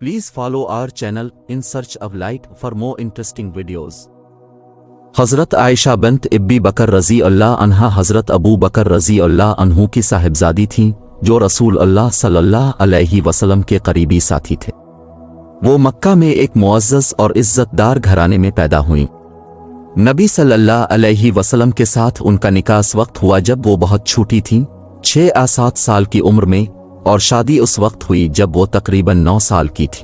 Please follow our channel in search of light for more interesting videos. हज़रत Ayesha bint अबी बकर रज़ी अल्लाह अन्हा हज़रत अबू बकर रज़ी अल्लाह अन्हु की साहिबजादी थीं, जो रसूल अल्लाह सल्लल्लाहु अलैहि वसल्लम के करीबी साथी थे। वो मक्का में एक मुअज़्ज़ज़ और इज़्ज़तदार घराने में पैदा हुईं। नबी सल्लल्लाहु अलैहि वसल्लम के साथ उनका निकाह उस वक्त हुआ जब वो बहुत छोटी थीं, 6 या 7 साल की उम्र में, और शादी उस वक्त हुई जब वो तकरीबन 9 साल की थी।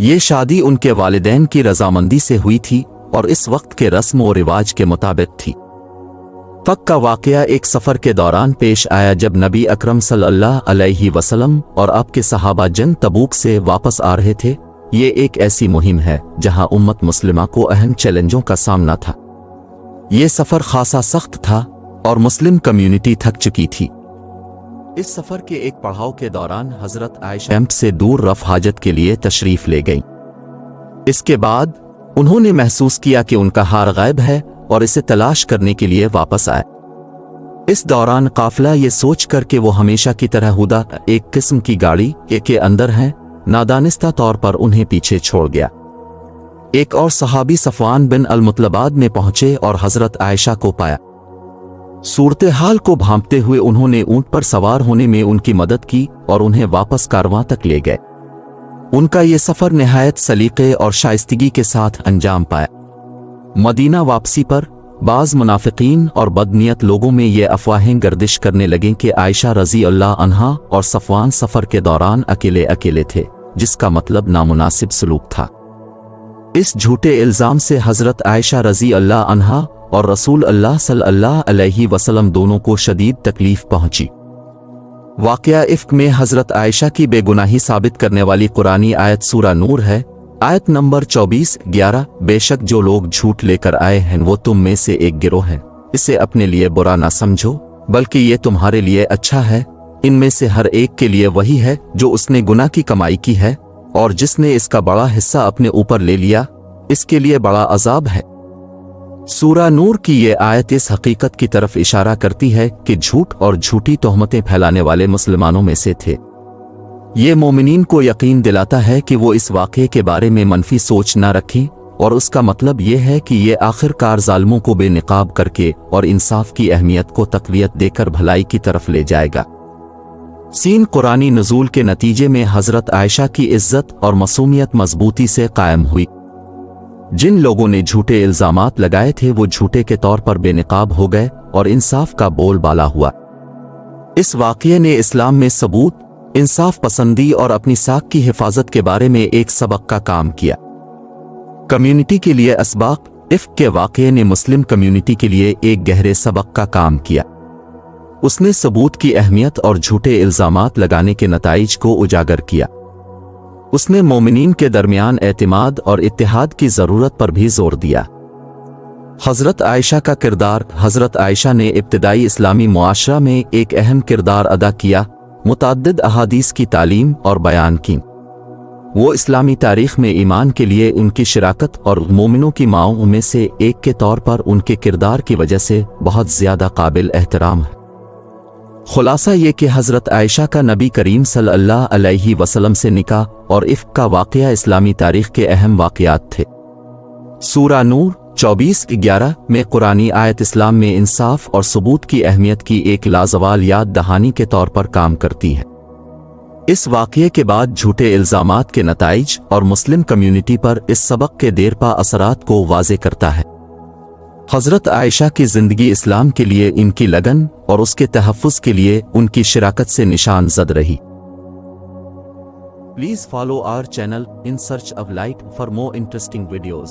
ये शादी उनके वालिदैन की रजामंदी से हुई थी और इस वक्त के रस्म व रिवाज के मुताबिक थी। फक का वाक़या एक सफ़र के दौरान पेश आया जब नबी अकरम सल्लल्लाहु अलैहि वसल्लम और आपके सहाबा जंग तबूक से वापस आ रहे थे। ये एक ऐसी मुहिम है जहां उम्मत मुस्लिमा को अहम चैलेंजों का सामना था। ये सफ़र खासा सख्त था और मुस्लिम कम्युनिटी थक चुकी थी। इस सफ़र के एक पड़ाव के दौरान हज़रत आयशा कैंप से दूर रफ़ हाजत के लिए तशरीफ़ ले गईं। इसके बाद उन्होंने महसूस किया कि उनका हार गायब है और इसे तलाश करने के लिए वापस आए। इस दौरान काफिला ये सोच कर कि वो हमेशा की तरह हुदा एक किस्म की गाड़ी के अंदर हैं, नादानिस्ता तौर पर उन्हें पीछे छोड़ गया। एक और सहाबी सफ़वान बिन अल-मुतलबाद में पहुंचे और हज़रत आयशा को पाया। सूरत हाल को भांपते हुए उन्होंने ऊंट पर सवार होने में उनकी मदद की और उन्हें वापस कारवां तक ले गए। उनका ये सफ़र निहायत सलीक़े और शाइस्तगी के साथ अंजाम पाया। मदीना वापसी पर बाज़ मुनाफिकीन और बदनीयत लोगों में ये अफवाहें गर्दिश करने लगें कि आयशा रज़ी अल्लाह अन्हा और सफ़वान सफ़र के दौरान अकेले अकेले थे, जिसका मतलब नामुनासिब सलूक था। इस झूठे इल्ज़ाम से हज़रत आयशा रज़ी अल्लाह अन्हा और रसूल अल्लाह सल्लल्लाहु अलैहि वसल्लम दोनों को शदीद तकलीफ पहुंची। वाक़या इफ्क में हज़रत आयशा की बेगुनाही साबित करने वाली कुरानी आयत सूरा नूर है, आयत नंबर 24-11। बेशक जो लोग झूठ लेकर आए हैं वो तुम में से एक गिरोह है, इसे अपने लिए बुरा ना समझो, बल्कि ये तुम्हारे लिए अच्छा है। इनमें से हर एक के लिए वही है जो उसने गुनाह की कमाई की है, और जिसने इसका बड़ा हिस्सा अपने ऊपर ले लिया, इसके लिए बड़ा अजाब है। सूरा नूर की ये आयत इस हकीकत की तरफ इशारा करती है कि झूठ और झूठी तोहमतें फैलाने वाले मुसलमानों में से थे। ये मोमिनीन को यकीन दिलाता है कि वो इस वाक़े के बारे में मनफी सोच न रखें, और उसका मतलब ये है कि ये आखिरकार जालिमों को बेनिकाब करके और इंसाफ की अहमियत को तक़वियत देकर भलाई की तरफ ले जाएगा। सीन कुरानी नुज़ूल के नतीजे में हज़रत आयशा की इज़्ज़त और मसूमियत मजबूती से कायम हुई। जिन लोगों ने झूठे इल्ज़ामात लगाए थे वो झूठे के तौर पर बेनिकाब हो गए और इंसाफ का बोलबाला हुआ। इस वाक़ये ने इस्लाम में सबूत, इंसाफ पसंदी और अपनी साख की हिफाजत के बारे में एक सबक का काम किया। कम्युनिटी के लिए असबाक इफ्क के वाक़ये ने मुस्लिम कम्युनिटी के लिए एक गहरे सबक का काम किया। उसने सबूत की अहमियत और झूठे इल्ज़ामात लगाने के नताइज को उजागर किया। उसने मोमिनीन के दरमियान एतिमाद और इत्तिहाद की ज़रूरत पर भी जोर दिया। हज़रत आयशा का किरदार। हज़रत आयशा ने इब्तिदाई इस्लामी मुआशरा में एक अहम किरदार अदा किया, मुतअद्दिद अहादीस की तालीम और बयान की। वो इस्लामी तारीख़ में ईमान के लिए उनकी शिराकत और मोमिनों की माओं में से एक के तौर पर उनके किरदार की वजह से बहुत ज़्यादा काबिल एहतराम है। खुलासा ये कि हज़रत आयशा का नबी करीम सल्लल्लाहु अलैहि वसल्लम से निकाह और इफ्क का वाक़या इस्लामी तारीख़ के अहम वाक़यात थे। सूरा नूर 24-11 में कुरानी आयत इस्लाम में इंसाफ और सबूत की अहमियत की एक लाजवाल याद दहानी के तौर पर काम करती है। इस वाक़ये के बाद झूठे इल्ज़ामात के नताइज और मुस्लिम कम्युनिटी पर इस सबक के देरपा असरात को वाज़े करता है। हज़रत आयशा की ज़िंदगी इस्लाम के लिए इनकी लगन और उसके तहफ़्फ़ुज़ के लिए उनकी शिराकत से निशान ज़द रही। Please follow our channel in search of light for more interesting videos.